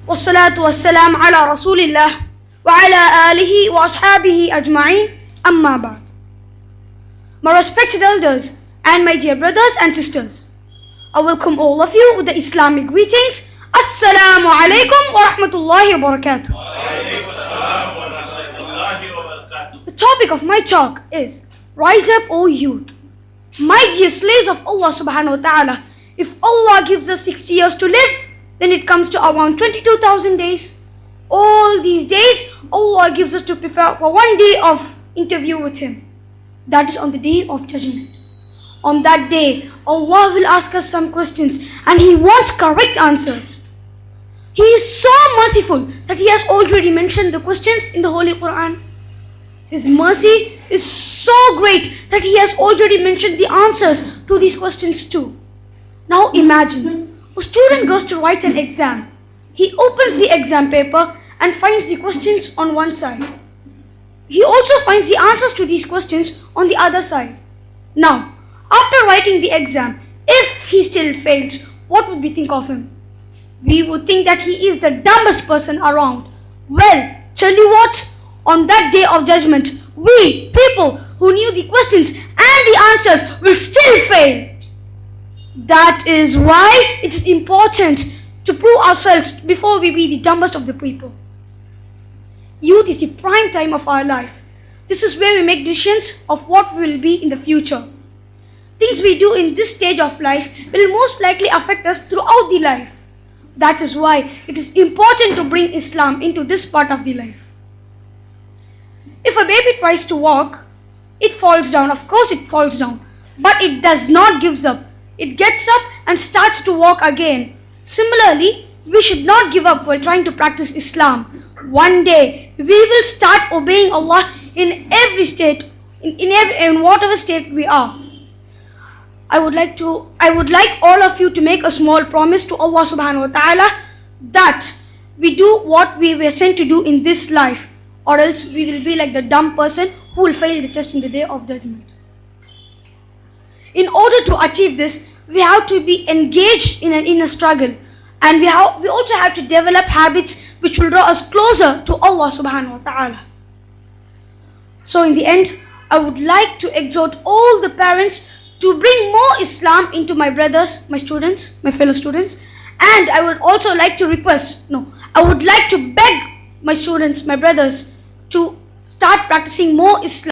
والصلاة والسلام على رسول الله وعلى آله وأصحابه أجمعين أما بعد. My respected elders and my dear brothers and sisters, I welcome all of you with the Islamic greetings. Assalamu alaikum wa rahmatullahi wa barakatuh. The topic of my talk is Rise up, O youth. My dear slaves of Allah subhanahu wa ta'ala, if Allah gives us 60 years to live, then it comes to around 22,000 days. All these days, Allah gives us to prepare for one day of interview with Him. That is on the day of judgment. On that day, Allah will ask us some questions and He wants correct answers. He is so merciful that He has already mentioned the questions in the Holy Quran. His mercy is so great that He has already mentioned the answers to these questions too. Now imagine, a student goes to write an exam. He opens the exam paper and finds the questions on one side. He also finds the answers to these questions on the other side. Now, after writing the exam, if he still fails, what would we think of him? We would think that he is the dumbest person around. Well, tell you what, on that day of judgment, we, people who knew the questions and the answers, will still fail. That is why it is important to prove ourselves before we be the dumbest of the people. Youth is the prime time of our life. This is where we make decisions of what we will be in the future. Things we do in this stage of life will most likely affect us throughout the life. That is why it is important to bring Islam into this part of the life. If a baby tries to walk, it falls down. Of course it falls down. But it does not give up. It gets up and starts to walk again. Similarly, we should not give up while trying to practice Islam. One day, we will start obeying Allah in every state, in whatever state we are. I would like all of you to make a small promise to Allah subhanahu wa ta'ala that we do what we were sent to do in this life, or else we will be like the dumb person who will fail the test in the day of judgment. In order to achieve this, we have to be engaged in a struggle, and we also have to develop habits which will draw us closer to Allah subhanahu wa ta'ala. So in the end, I would like to exhort all the parents to bring more Islam into my brothers, my students, my fellow students, and I would also like to I would like to beg my students, my brothers, to start practicing more Islam.